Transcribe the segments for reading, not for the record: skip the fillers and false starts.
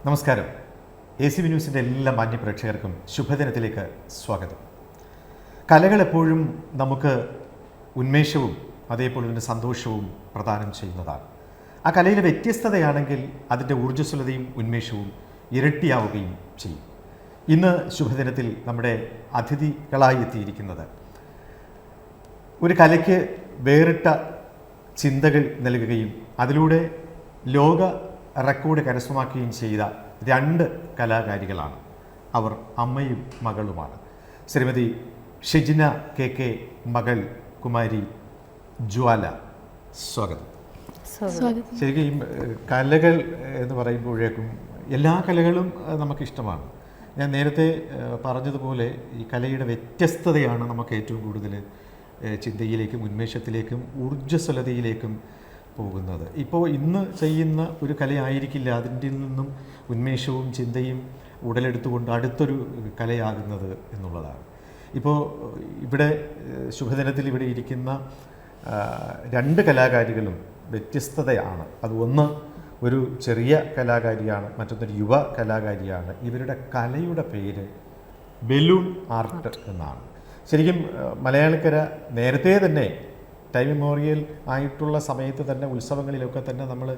നമസ്കാരം. ACV ന്യൂസിൻ്റെ എല്ലാ മാന്യ പ്രേക്ഷകർക്കും ശുഭദിനത്തിലേക്ക് സ്വാഗതം. കലകൾ എപ്പോഴും നമുക്ക് ഉന്മേഷവും അതേപോലെ തന്നെ സന്തോഷവും പ്രദാനം ചെയ്യുന്നതാണ്. ആ കലയിലെ വ്യത്യസ്തതയാണെങ്കിൽ അതിൻ്റെ ഊർജ്ജസ്വലതയും ഉന്മേഷവും ഇരട്ടിയാവുകയും ചെയ്യും. ഇന്ന് ശുഭദിനത്തിൽ നമ്മുടെ അതിഥികളായി എത്തിയിരിക്കുന്നത് ഒരു കലയ്ക്ക് വേറിട്ട ചിന്തകൾ നൽകുകയും അതിലൂടെ ലോക റെക്കോർഡ് കരസ്ഥമാക്കുകയും ചെയ്ത രണ്ട് കലാകാരികളാണ്. അവർ അമ്മയും മകളുമാണ്. ശ്രീമതി ഷെജിന KK, മകൾ കുമാരി ജ്വാല. സ്വാഗതം. ശരിക്കും ഈ കലകൾ എന്ന് പറയുമ്പോഴേക്കും എല്ലാ കലകളും നമുക്കിഷ്ടമാണ്. ഞാൻ നേരത്തെ പറഞ്ഞതുപോലെ ഈ കലയുടെ വ്യത്യസ്തതയാണ് നമുക്ക് ഏറ്റവും കൂടുതൽ ചിന്തയിലേക്കും ഉന്മേഷത്തിലേക്കും ഊർജ്ജസ്വലതയിലേക്കും പോകുന്നത്. ഇപ്പോൾ ഇന്ന് ചെയ്യുന്ന ഒരു കലയായിരിക്കില്ല അതിൻ്റെ നിന്നും ഉന്മേഷവും ചിന്തയും ഉടലെടുത്തുകൊണ്ട് അടുത്തൊരു കലയാകുന്നത് എന്നുള്ളതാണ്. ഇപ്പോൾ ഇവിടെ ശുഭദിനത്തിൽ ഇവിടെ ഇരിക്കുന്ന രണ്ട് കലാകാരികളും വ്യത്യസ്തതയാണ്. അത് ഒന്ന് ഒരു ചെറിയ കലാകാരിയാണ്, മറ്റൊന്നൊരു യുവ കലാകാരിയാണ്. ഇവരുടെ കലയുടെ പേര് ബലൂൺ ആർട്ട് എന്നാണ്. ശരിക്കും മലയാളക്കര നേരത്തെ തന്നെ ടൈം മെമ്മോറിയൽ ആയിട്ടുള്ള സമയത്ത് തന്നെ ഉത്സവങ്ങളിലൊക്കെ തന്നെ നമ്മൾ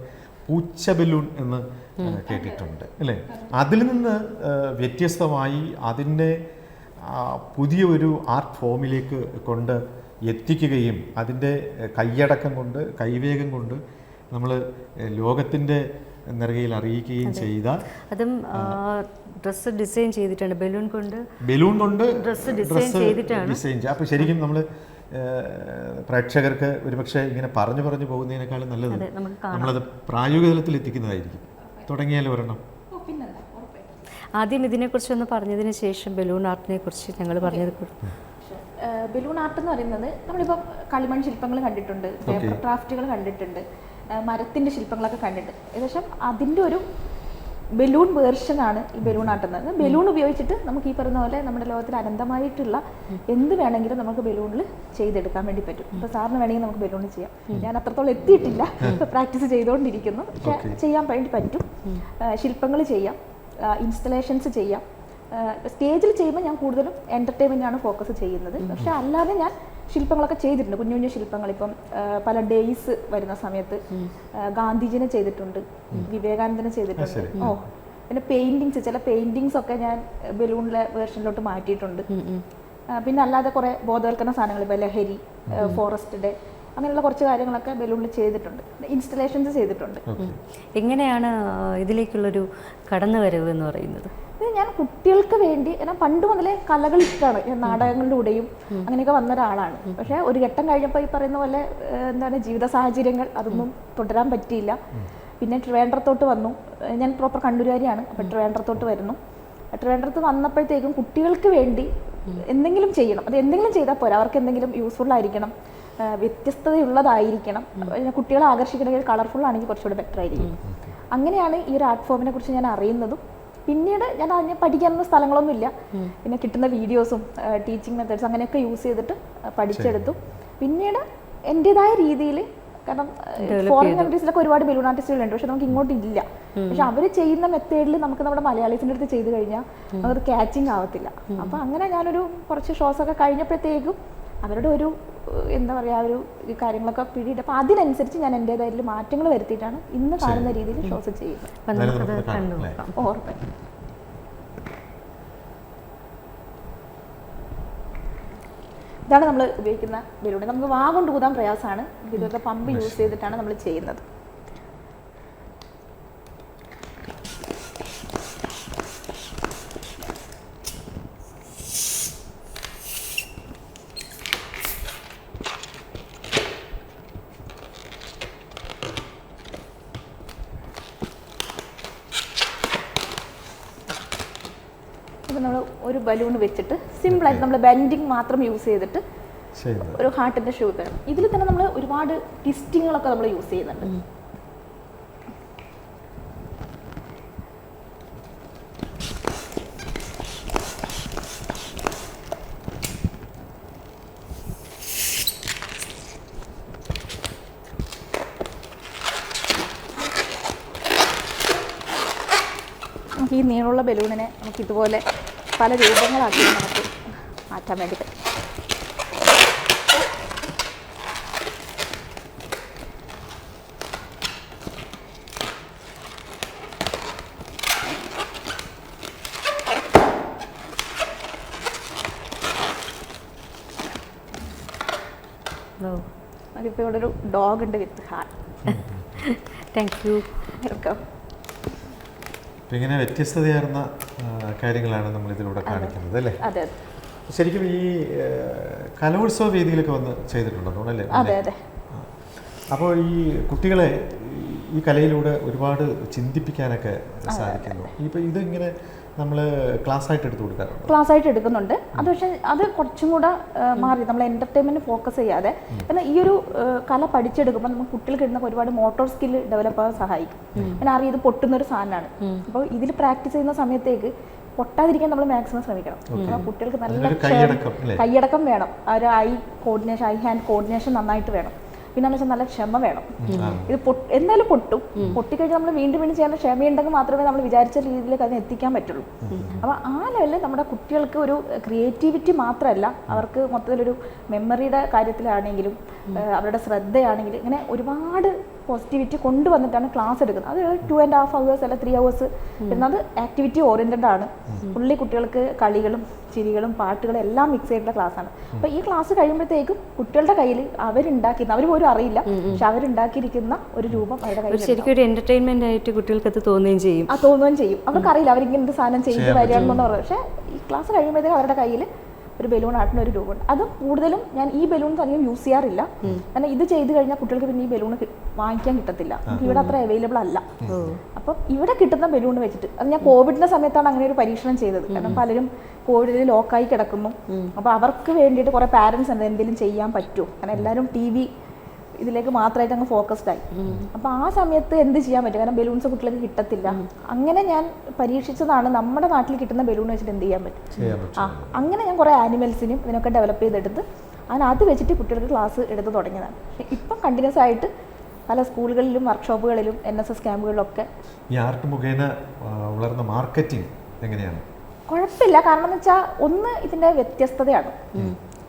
പൂച്ച ബലൂൺ എന്ന് കേട്ടിട്ടുണ്ട് അല്ലേ? അതിൽ നിന്ന് വ്യത്യസ്തമായി അതിൻ്റെ പുതിയൊരു ആർട്ട് ഫോമിലേക്ക് കൊണ്ട് എത്തിക്കുകയും അതിൻ്റെ കൈയടക്കം കൊണ്ട് കൈവേഗം കൊണ്ട് നമ്മൾ ലോകത്തിൻ്റെ നെറുകയിൽ അറിയിക്കുകയും ചെയ്ത അതും ഡ്രസ്സ് ഡിസൈൻ ചെയ്തിട്ടാണ്. ബലൂൺ കൊണ്ട് ഡ്രസ്സ് ഡിസൈൻ ചെയ്തിട്ടാണ്. അപ്പോൾ ശരിക്കും നമ്മൾ പ്രേക്ഷകർക്ക് ഒരുപക്ഷെ ഇങ്ങനെ പറഞ്ഞു പോകുന്നതിനേക്കാളും നല്ലത് നമ്മളത് പ്രായോഗിക തലത്തിൽ എത്തിക്കുന്നതായിരിക്കും. തുടങ്ങിയാലും ഒരെണ്ണം ആദ്യം ഇതിനെക്കുറിച്ചൊന്ന് പറഞ്ഞതിന് ശേഷം ബലൂൺ ആർട്ടിനെ കുറിച്ച് ഞങ്ങൾ പറഞ്ഞത്. ബലൂൺ ആർട്ട് എന്ന് പറയുന്നത് നമ്മളിപ്പോൾ കളിമൺ ശില്പങ്ങൾ കണ്ടിട്ടുണ്ട്, പേപ്പർ ക്രാഫ്റ്റുകൾ കണ്ടിട്ടുണ്ട്, മരത്തിൻ്റെ ശില്പങ്ങളൊക്കെ കണ്ടിട്ടുണ്ട്. ഏകദേശം അതിൻ്റെ ഒരു ബലൂൺ വേർഷനാണ് ഈ ബലൂൺ ആർട്ട് എന്നത്. ബലൂൺ ഉപയോഗിച്ചിട്ട് നമുക്ക് ഈ പറയുന്ന പോലെ നമ്മുടെ ലോകത്തിൽ അനന്തമായിട്ടുള്ള എന്ത് വേണമെങ്കിലും നമുക്ക് ബലൂണിൽ ചെയ്തെടുക്കാൻ വേണ്ടി പറ്റും. ഇപ്പോൾ സാറിന് വേണമെങ്കിൽ നമുക്ക് ബലൂണിൽ ചെയ്യാം. ഞാൻ അത്രത്തോളം എത്തിയിട്ടില്ല, ഇപ്പോൾ പ്രാക്ടീസ് ചെയ്തുകൊണ്ടിരിക്കുന്നു. പക്ഷേ ചെയ്യാൻ വേണ്ടി പറ്റും. ശില്പങ്ങൾ ചെയ്യാം, ഇൻസ്റ്റലേഷൻസ് ചെയ്യാം. സ്റ്റേജിൽ ചെയ്യുമ്പോൾ ഞാൻ കൂടുതലും എൻ്റർടൈൻമെൻറ്റാണ് ഫോക്കസ് ചെയ്യുന്നത്. പക്ഷേ അല്ലാതെ ഞാൻ ശില്പങ്ങളൊക്കെ ചെയ്തിട്ടുണ്ട്, കുഞ്ഞു കുഞ്ഞു ശില്പങ്ങൾ. ഇപ്പം പല ഡേയ്സ് വരുന്ന സമയത്ത് ഗാന്ധിജിനെ ചെയ്തിട്ടുണ്ട്, വിവേകാനന്ദനെ ചെയ്തിട്ടുണ്ട്. പിന്നെ പെയിൻറ്റിങ്സ്, ചില പെയിൻറ്റിങ്സ് ഒക്കെ ഞാൻ ബലൂണിലെ വേർഷനിലോട്ട് മാറ്റിയിട്ടുണ്ട്. പിന്നെ അല്ലാതെ കുറേ ബോധവൽക്കരണ സാധനങ്ങൾ, ഇപ്പോൾ ലഹരി, ഫോറസ്റ്റ് ഡേ, അങ്ങനെയുള്ള കുറച്ച് കാര്യങ്ങളൊക്കെ ബലൂണിൽ ചെയ്തിട്ടുണ്ട്. ഇൻസ്റ്റലേഷൻസ് ചെയ്തിട്ടുണ്ട്. എങ്ങനെയാണ് ഇതിലേക്കുള്ളൊരു കടന്നുവരവ് എന്ന് പറയുന്നത്? ഇത് ഞാൻ കുട്ടികൾക്ക് വേണ്ടി, ഞാൻ പണ്ട് മുതലേ കലകൾ ഇഷ്ടമാണ്. നാടകങ്ങളിലൂടെയും അങ്ങനെയൊക്കെ വന്ന ഒരാളാണ്. പക്ഷേ ഒരു ഘട്ടം കഴിഞ്ഞപ്പോൾ ഈ പറയുന്ന പോലെ ജീവിത സാഹചര്യങ്ങൾ അതൊന്നും തുടരാൻ പറ്റിയില്ല. പിന്നെ ട്രിവാൻഡ്രത്തോട്ട് വന്നു. ഞാൻ പ്രോപ്പർ കണ്ണൂരുകാരിയാണ്. അപ്പോൾ ട്രിവാൻഡ്രത്തോട്ട് വരുന്നു. ട്രിവാൻഡ്രത്ത് വന്നപ്പോഴത്തേക്കും കുട്ടികൾക്ക് വേണ്ടി എന്തെങ്കിലും ചെയ്യണം. അത് എന്തെങ്കിലും ചെയ്താൽ പോരാ, അവർക്ക് എന്തെങ്കിലും യൂസ്ഫുൾ ആയിരിക്കണം, വ്യത്യസ്തതയുള്ളതായിരിക്കണം. കുട്ടികളെ ആകർഷിക്കണമെങ്കിൽ കളർഫുൾ ആണെങ്കിൽ കുറച്ചുകൂടി ബെറ്റർ ആയിരിക്കും. അങ്ങനെയാണ് ഈ ഒരു ആർട്ട് ഫോമിനെ കുറിച്ച് ഞാൻ അറിയുന്നതും. പിന്നീട് ഞാൻ അതിനെ പഠിക്കാനുള്ള സ്ഥലങ്ങളൊന്നുമില്ല. പിന്നെ കിട്ടുന്ന വീഡിയോസും ടീച്ചിങ് മെത്തേഡ്സ് അങ്ങനെയൊക്കെ യൂസ് ചെയ്തിട്ട് പഠിച്ചെടുത്തു. പിന്നീട് എൻ്റെതായ രീതിയിൽ, കാരണം ഫോറിൻ കൺട്രീസിലൊക്കെ ഒരുപാട് ബലൂൺ ആർട്ടിസ്റ്റുകളുണ്ട്, പക്ഷെ നമുക്ക് ഇങ്ങോട്ട് ഇല്ല. പക്ഷെ അവർ ചെയ്യുന്ന മെത്തേഡിൽ നമുക്ക് നമ്മുടെ മലയാളീസിൻ്റെ അടുത്ത് ചെയ്ത് കഴിഞ്ഞാൽ അത് ക്യാച്ചിങ് ആവത്തില്ല. അപ്പോൾ അങ്ങനെ ഞാനൊരു കുറച്ച് ഷോസൊക്കെ കഴിഞ്ഞപ്പോഴത്തേക്കും അവരുടെ ഒരു ഒരു കാര്യങ്ങളൊക്കെ പിടിയിട്ട്, അപ്പോൾ അതിനനുസരിച്ച് ഞാൻ എൻ്റെതായിട്ടുള്ള മാറ്റങ്ങൾ വരുത്തിയിട്ടാണ് ഇന്ന് കാണുന്ന രീതിയിൽ ഷോസ് ചെയ്യുന്നത്. ഇതാണ് നമ്മൾ ഉപയോഗിക്കുന്ന ബലൂൺ. നമുക്ക് വാ കൊണ്ട് ഊതാൻ പ്രയാസമാണ്. ഇതൊക്കെ പമ്പ് യൂസ് ചെയ്തിട്ടാണ് നമ്മൾ ചെയ്യുന്നത്. നമ്മൾ ഒരു ബലൂൺ വെച്ചിട്ട് സിമ്പിളായിട്ട് നമ്മൾ ബെൻഡിങ് മാത്രം യൂസ് ചെയ്തിട്ട് ഒരു ഹാർട്ടിൻ്റെ ഷേപ്പ് തരണം. ഇതിൽ തന്നെ നമ്മൾ ഒരുപാട് ട്വിസ്റ്റിങ്ങുകളൊക്കെ നമ്മൾ യൂസ് ചെയ്യുന്നുണ്ട്. നമുക്ക് ഈ നീളമുള്ള ബലൂണിനെ നമുക്ക് ഇതുപോലെ പല രൂപങ്ങളാക്കി നമുക്ക് മാറ്റാൻ വേണ്ടിയിട്ട്. നമുക്കിപ്പോൾ ഇവിടെ ഒരു ഡോഗ് ഉണ്ട് വിത്ത് ഹാർട്ട്. Thank you. വെൽക്കം. ഇങ്ങനെ വ്യത്യസ്തതയാർന്ന കാര്യങ്ങളാണ് നമ്മൾ ഇതിലൂടെ കാണിക്കുന്നത് അല്ലേ? അതെ. ശരിക്കും ഈ കലോത്സവ വേദിയിലൊക്കെ വന്ന് ചെയ്തിട്ടുണ്ടോ അല്ലേ? അതെ അതെ. അപ്പോൾ ഈ കുട്ടികളെ ഈ കലയിലൂടെ ഒരുപാട് ചിന്തിപ്പിക്കാനൊക്കെ സാധിക്കുന്നു. ഇപ്പോൾ ഇതിങ്ങനെ നമ്മൾ ക്ലാസ് ആയിട്ട് എടുത്തു കൊടുക്കാറുണ്ട്? ക്ലാസ് ആയിട്ട് എടുക്കുന്നുണ്ട്. അത് പക്ഷേ അത് കുറച്ചും കൂടെ മാറി നമ്മൾ എൻ്റർടൈൻമെൻറ്റ് ഫോക്കസ് ചെയ്യാതെ, എന്നാൽ ഈ ഒരു കല പഠിച്ചെടുക്കുമ്പോൾ നമുക്ക് കുട്ടികൾക്ക് കിട്ടുന്ന ഒരുപാട് മോട്ടോർ സ്കില്ല് ഡെവലപ്പ് ആകാൻ സഹായിക്കും. ഞാൻ അറിയാം ഇത് പൊട്ടുന്നൊരു സാധനമാണ്. അപ്പോൾ ഇതിൽ പ്രാക്ടീസ് ചെയ്യുന്ന സമയത്തേക്ക് പൊട്ടാതിരിക്കാൻ നമ്മൾ മാക്സിമം ശ്രമിക്കണം. അപ്പോൾ കുട്ടികൾക്ക് നല്ല കൈയടക്കം വേണം, ഒരു I coordination, I hand coordination നന്നായിട്ട് വേണം. പിന്നെന്ന് വെച്ചാൽ നല്ല ക്ഷമ വേണം. ഇത് എന്തായാലും പൊട്ടും. പൊട്ടിക്കഴിഞ്ഞാൽ നമ്മൾ വീണ്ടും വീണ്ടും ചെയ്യാൻ ക്ഷമയുണ്ടെങ്കിൽ മാത്രമേ നമ്മൾ വിചാരിച്ച രീതിയിലേക്ക് അതിനെ എത്തിക്കാൻ പറ്റുള്ളൂ. അപ്പോൾ ആ ലെവലിൽ നമ്മുടെ കുട്ടികൾക്ക് ഒരു ക്രിയേറ്റിവിറ്റി മാത്രമല്ല, അവർക്ക് മൊത്തത്തിലൊരു മെമ്മറിയുടെ കാര്യത്തിലാണെങ്കിലും അവരുടെ ശ്രദ്ധയാണെങ്കിലും ഇങ്ങനെ ഒരുപാട് പോസിറ്റിവിറ്റി കൊണ്ടുവന്നിട്ടാണ് ക്ലാസ് എടുക്കുന്നത്. അത് 2.5 hours അല്ല 3 hours എന്നത് ആക്ടിവിറ്റി ഓറിയൻറ്റഡ് ആണ്. പുള്ളി കുട്ടികൾക്ക് കളികളും ചിരികളും പാട്ടുകളും എല്ലാം മിക്സ് ചെയ്തിട്ടുള്ള ക്ലാസ്സാണ്. അപ്പോൾ ഈ ക്ലാസ് കഴിയുമ്പോഴത്തേക്കും കുട്ടികളുടെ കയ്യിൽ അവരുണ്ടാക്കിയിരുന്ന, അവർ പോലും അറിയില്ല, പക്ഷെ അവരുണ്ടാക്കിയിരിക്കുന്ന ഒരു രൂപം അവരുടെ കയ്യിൽ ശരിക്കും ഒരു എന്റർടൈൻമെന്റ് ആയിട്ട് കുട്ടികൾക്ക് അത് തോന്നുകയും ചെയ്യും. തോന്നുകയും ചെയ്യും. അവർക്കറിയില്ല അവരിങ്ങനെ എന്ത് സാധനം ചെയ്ത് വരികയാണെന്ന് പറഞ്ഞു. പക്ഷേ ഈ ക്ലാസ് കഴിയുമ്പോഴത്തേക്കും അവരുടെ കയ്യിൽ ഒരു ബലൂൺ ആർട്ടിന് ഒരു രൂപമുണ്ട്. അതും കൂടുതലും ഞാൻ ഈ ബലൂൺ അധികം യൂസ് ചെയ്യാറില്ല. കാരണം ഇത് ചെയ്ത് കഴിഞ്ഞാൽ കുട്ടികൾക്ക് പിന്നെ ഈ ബലൂൺ വാങ്ങിക്കാൻ കിട്ടത്തില്ല. ഇവിടെ അത്ര അവൈലബിൾ അല്ല. അപ്പം ഇവിടെ കിട്ടുന്ന ബലൂൺ വെച്ചിട്ട്, അത് ഞാൻ കോവിഡിന്റെ സമയത്താണ് അങ്ങനെ ഒരു പരീക്ഷണം ചെയ്തത്. കാരണം പലരും കോവിഡിൽ ലോക്കായി കിടക്കുന്നു. അപ്പോൾ അവർക്ക് വേണ്ടിയിട്ട് കുറേ പാരൻസ് എന്തെങ്കിലും ചെയ്യാൻ പറ്റുമോ, കാരണം എല്ലാവരും TV ഇതിലേക്ക് മാത്രമായിട്ട് അങ്ങ് ഫോക്കസ്ഡ് ആയി. അപ്പോൾ ആ സമയത്ത് എന്ത് ചെയ്യാൻ പറ്റും, കാരണം ബലൂൺസ് കുട്ടികൾക്ക് കിട്ടത്തില്ല. അങ്ങനെ ഞാൻ പരീക്ഷിച്ചതാണ് നമ്മുടെ നാട്ടിൽ കിട്ടുന്ന ബലൂൺ വെച്ചിട്ട് എന്ത് ചെയ്യാൻ പറ്റും. അങ്ങനെ ഞാൻ കുറേ ആനിമൽസിനും ഇതിനൊക്കെ ഡെവലപ്പ് ചെയ്തെടുത്ത് അത് വെച്ചിട്ട് കുട്ടികൾക്ക് ക്ലാസ് എടുത്ത് തുടങ്ങിയതാണ്. ഇപ്പം കണ്ടിന്യൂസ് ആയിട്ട് പല സ്കൂളുകളിലും വർക്ക്ഷോപ്പുകളിലും NSS ക്യാമ്പുകളിലൊക്കെ ഈ ആർട്ട് മുഖേന വളർന്ന മാർക്കറ്റിംഗ് എങ്ങനെയാണ്? കുഴപ്പമില്ല. കാരണം എന്ന് വെച്ചാൽ ഒന്ന് ഇതിൻ്റെ വ്യത്യസ്തതയാണ്.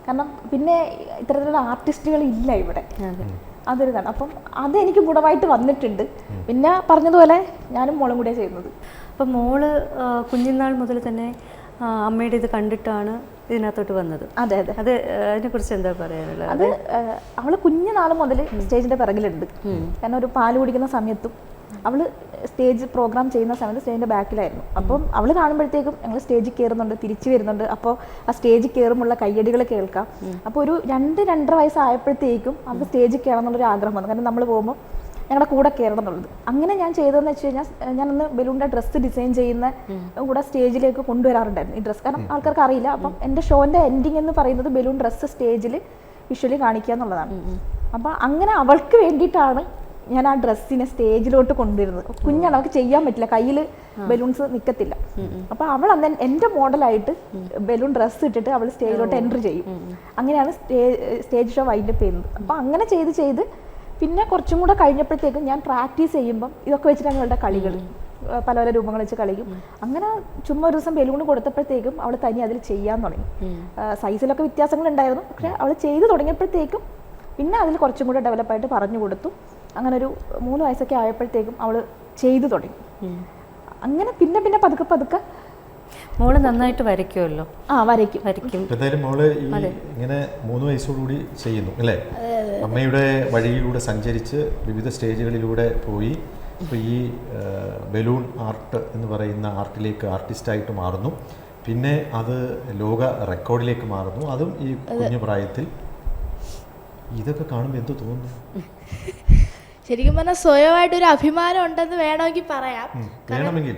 കാരണം പിന്നെ ഇത്തരത്തിലുള്ള ആർട്ടിസ്റ്റുകൾ ഇല്ല ഇവിടെ, അതൊരിതാണ്. അപ്പം അതെനിക്ക് ഗുണമായിട്ട് വന്നിട്ടുണ്ട്. പിന്നെ പറഞ്ഞതുപോലെ ഞാനും മോളും കൂടിയാണ് ചെയ്യുന്നത്. അപ്പം മോള് കുഞ്ഞുനാൾ മുതൽ തന്നെ അമ്മയുടെ ഇത് കണ്ടിട്ടാണ് ഇതിനകത്തോട്ട് വന്നത്. അതെ അതെ. അത് അതിനെക്കുറിച്ച് എന്താ പറയാനുള്ളത്? അത് അവള് കുഞ്ഞുനാൾ മുതൽ സ്റ്റേജിന്റെ പിറകിലുണ്ട്. കാരണം ഒരു പാല് കുടിക്കുന്ന സമയത്തും അവള് സ്റ്റേജ് പ്രോഗ്രാം ചെയ്യുന്ന സമയത്ത് സ്റ്റേജിന്റെ ബാക്കിലായിരുന്നു. അപ്പം അവള് കാണുമ്പോഴത്തേക്കും ഞങ്ങൾ സ്റ്റേജിൽ കയറുന്നുണ്ട്, തിരിച്ചു വരുന്നുണ്ട്. അപ്പോൾ ആ സ്റ്റേജിൽ കയറുമുള്ള കയ്യടികൾ കേൾക്കാം. അപ്പോൾ ഒരു 2-2.5 വയസ്സായപ്പോഴത്തേക്കും അവൾക്ക് സ്റ്റേജിൽ കയറണം എന്നുള്ളൊരു ആഗ്രഹം വന്നു. കാരണം നമ്മൾ പോകുമ്പോൾ ഞങ്ങളുടെ കൂടെ കയറണം എന്നുള്ളത്. അങ്ങനെ ഞാൻ ചെയ്തതെന്ന് വെച്ച് കഴിഞ്ഞാൽ, ഞാനൊന്ന് ബലൂണിൻ്റെ ഡ്രസ്സ് ഡിസൈൻ ചെയ്യുന്ന കൂടെ സ്റ്റേജിലേക്ക് കൊണ്ടുവരാറുണ്ടായിരുന്നു ഈ ഡ്രസ്സ്. കാരണം ആൾക്കാർക്ക് അറിയില്ല. അപ്പം എൻ്റെ ഷോൻ്റെ എൻഡിങ് എന്ന് പറയുന്നത് ബലൂൺ ഡ്രസ്സ് സ്റ്റേജിൽ വിഷ്വലി കാണിക്കുക എന്നുള്ളതാണ്. അപ്പം അങ്ങനെ അവൾക്ക് വേണ്ടിയിട്ടാണ് ഞാൻ ആ ഡ്രസ്സിനെ സ്റ്റേജിലോട്ട് കൊണ്ടുവരുന്നത്. കുഞ്ഞാണ്, അവൾക്ക് ചെയ്യാൻ പറ്റില്ല, കയ്യിൽ ബലൂൺസ് നിൽക്കത്തില്ല. അപ്പോൾ അവൾ അന്ന് എൻ്റെ മോഡലായിട്ട് ബലൂൺ ഡ്രസ്സ് ഇട്ടിട്ട് അവൾ സ്റ്റേജിലോട്ട് എൻട്രി ചെയ്യും. അങ്ങനെയാണ് സ്റ്റേജ് ഷോ വൈൻഡപ്പ് ചെയ്യുന്നത്. അപ്പോൾ അങ്ങനെ ചെയ്ത് പിന്നെ കുറച്ചും കൂടെ കഴിഞ്ഞപ്പോഴത്തേക്കും ഞാൻ പ്രാക്ടീസ് ചെയ്യുമ്പം ഇതൊക്കെ വെച്ചിട്ടാണ് അവളുടെ കളികൾ, പല പല രൂപങ്ങൾ വെച്ച് കളിക്കും. അങ്ങനെ ചുമ്മാ ഒരു ദിവസം ബലൂൺ കൊടുത്തപ്പോഴത്തേക്കും അവൾ തനി അതിൽ ചെയ്യാൻ തുടങ്ങി. സൈസിലൊക്കെ വ്യത്യാസങ്ങളുണ്ടായിരുന്നു, പക്ഷെ അവൾ ചെയ്ത് തുടങ്ങിയപ്പോഴത്തേക്കും പിന്നെ അതിൽ കുറച്ചും കൂടെ ഡെവലപ്പായിട്ട് പറഞ്ഞു കൊടുത്തു. അങ്ങനെ ഒരു 3 വയസ്സൊക്കെ ആയപ്പോഴത്തേക്കും അവൾ ചെയ്തു തുടങ്ങി. അങ്ങനെ പിന്നെ പതുക്കെ മോള് നന്നായിട്ട് വരയ്ക്കുമല്ലോ. വരയ്ക്കും. എന്തായാലും മോള് ഈ ഇങ്ങനെ 3 വയസ്സോടുകൂടി ചെയ്യുന്നു അല്ലേ? അമ്മയുടെ വഴിയിലൂടെ സഞ്ചരിച്ച് വിവിധ സ്റ്റേജുകളിലൂടെ പോയി ഇപ്പോൾ ഈ ബലൂൺ ആർട്ട് എന്ന് പറയുന്ന ആർട്ടിലേക്ക് ആർട്ടിസ്റ്റായിട്ട് മാറുന്നു. പിന്നെ അത് ലോക റെക്കോർഡിലേക്ക് മാറുന്നു, അതും ഈ കുഞ്ഞു പ്രായത്തിൽ. ഇതൊക്കെ കാണുമ്പോൾ എന്തോ തോന്നുന്നു? ശരിക്കും പറഞ്ഞാൽ സ്വയമായിട്ടൊരു അഭിമാനം ഉണ്ടെന്ന് വേണമെങ്കിൽ പറയാം. വേണമെങ്കിൽ